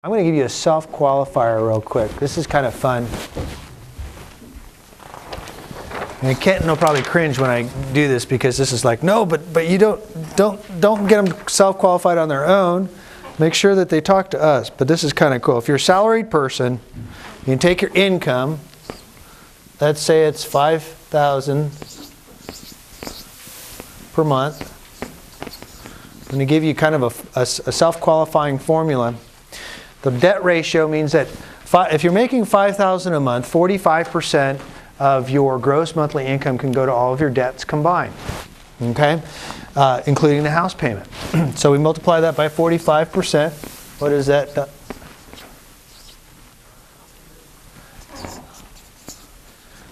I'm going to give you a self-qualifier real quick. This is kind of fun. And Kenton will probably cringe when I do this because this is like, no, but you don't get them self-qualified on their own. Make sure that they talk to us. But this is kind of cool. If you're a salaried person, you can take your income. Let's say it's $5,000 per month. I'm going to give you kind of a self-qualifying formula. The debt ratio means that if you're making $5,000 a month, 45% of your gross monthly income can go to all of your debts combined, okay, including the house payment. So we multiply that by 45%. What is that?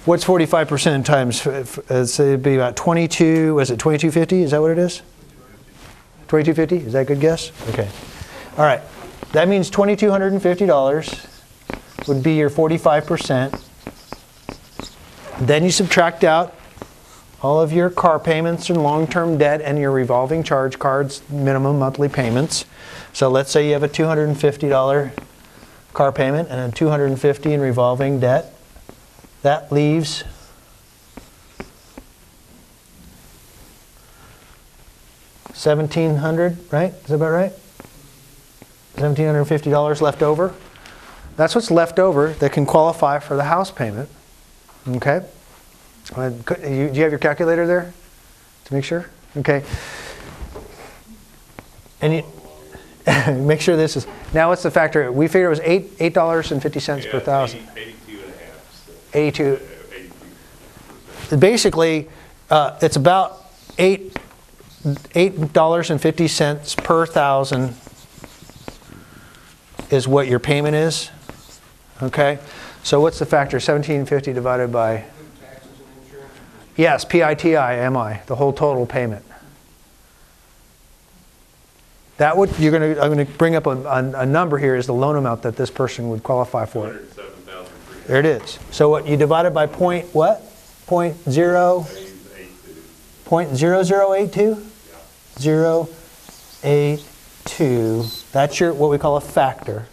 What's 45% times? Say it'd be about 22. Was it 2250? Is that what it is? 2250. Is that a good guess? Okay. All right. That means $2,250 would be your 45%. Then you subtract out all of your car payments and long-term debt and your revolving charge cards, minimum monthly payments. So let's say you have a $250 car payment and a $250 in revolving debt. That leaves $1,700, right? Is that about right? $1,750 left over. That's what's left over that can qualify for the house payment. Okay? Do you have your calculator there to make sure? Okay. And you make sure this is, now what's the factor? We figured it was $8.50 per thousand. 82. Basically, it's about $8.50 per thousand is what your payment is. Okay? So what's the factor? 1750 divided by? Taxes and insurance. Yes, PITI-MI, the whole total payment. That would I'm going to bring up a number here is the loan amount that this person would qualify for. $107,300. There it is. So what you divide it by point what? Point zero? 0.0082? Yeah. 0.82. That's your what we call a factor.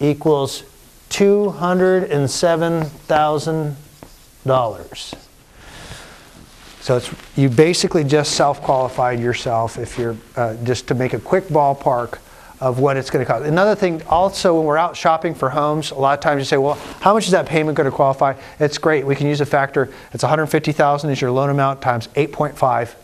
Equals $207,000. So you basically just self-qualified yourself if you're just to make a quick ballpark of what it's going to cost. Another thing also, when we're out shopping for homes, a lot of times you say, well, how much is that payment going to qualify? It's great. We can use a factor. It's $150,000 is your loan amount times 8.5,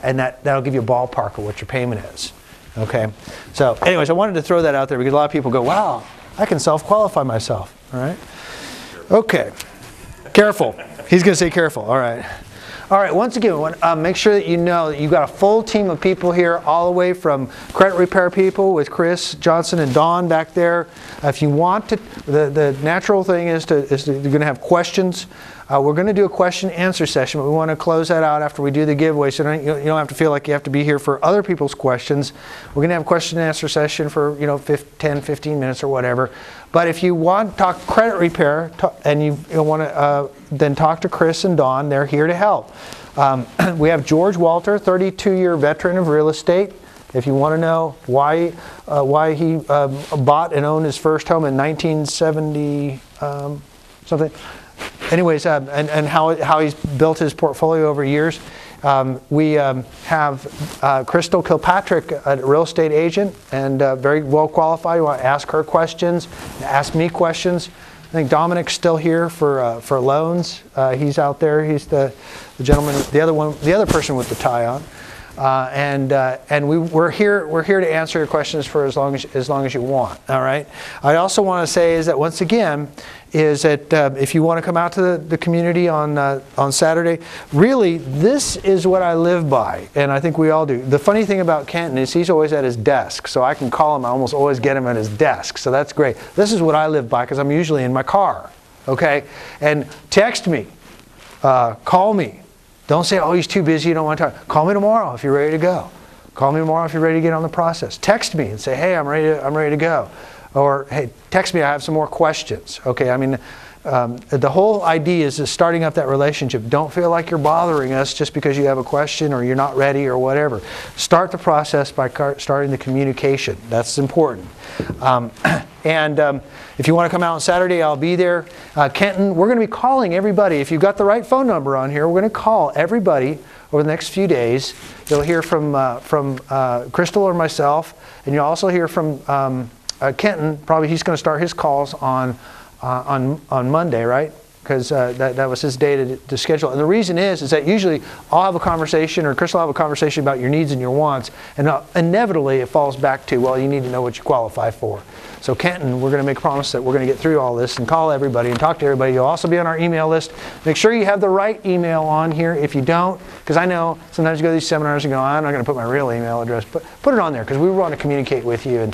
and that'll give you a ballpark of what your payment is. Okay. So anyways, I wanted to throw that out there because a lot of people go, wow, I can self-qualify myself. All right. Okay. Careful. He's going to say careful. All right. All right, once again, make sure that you know that you've got a full team of people here, all the way from credit repair people with Chris Johnson and Dawn back there. If you want to, the natural thing is you're going to have questions. We're going to do a question and answer session, but we want to close that out after we do the giveaway, so you don't have to feel like you have to be here for other people's questions. We're going to have a question and answer session for 10, 15 minutes or whatever. But if you want to talk credit repair and you want to then talk to Chris and Dawn, they're here to help. We have George Walter, 32-year veteran of real estate. If you want to know why he bought and owned his first home in 1970 something. Anyways, and how he's built his portfolio over years. We have Crystal Kilpatrick, a real estate agent, and very well qualified. You want to ask her questions, ask me questions. I think Dominic's still here for loans. He's out there. He's the gentleman, the other person with the tie on. And we're here to answer your questions for as long as you want. All right. I also want to say is that once again is that if you want to come out to the community on Saturday, really this is what I live by, and I think we all do. The funny thing about Kenton is he's always at his desk, so I can call him. I almost always get him at his desk, so that's great. This is what I live by because I'm usually in my car. Okay, and text me, call me. Don't say, oh, he's too busy, you don't want to talk. Call me tomorrow if you're ready to go. Call me tomorrow if you're ready to get on the process. Text me and say, hey, I'm ready to go. Or, hey, text me, I have some more questions. Okay, I mean, the whole idea is starting up that relationship. Don't feel like you're bothering us just because you have a question or you're not ready or whatever. Start the process by starting the communication. That's important. If you want to come out on Saturday, I'll be there. Kenton, we're going to be calling everybody. If you've got the right phone number on here, we're going to call everybody over the next few days. You'll hear from Crystal or myself, and you'll also hear from Kenton. Probably he's going to start his calls on Monday, right? Because that was his day to schedule. And the reason is that usually I'll have a conversation, or Crystal will have a conversation about your needs and your wants, and inevitably it falls back to, well, you need to know what you qualify for. So Kenton, we're going to make a promise that we're going to get through all this and call everybody and talk to everybody. You'll also be on our email list. Make sure you have the right email on here. If you don't, because I know sometimes you go to these seminars and go, I'm not going to put my real email address, but put it on there because we want to communicate with you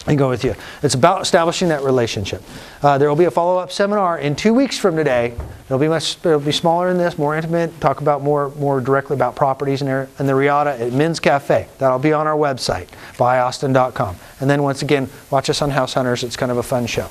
and go with you. It's about establishing that relationship. There will be a follow-up seminar in 2 weeks from today. It'll be smaller than this, more intimate. Talk about more directly about properties and the Riata at Men's Cafe. That'll be on our website, buyaustin.com. And then once again, watch us on House Hunters. It's kind of a fun show.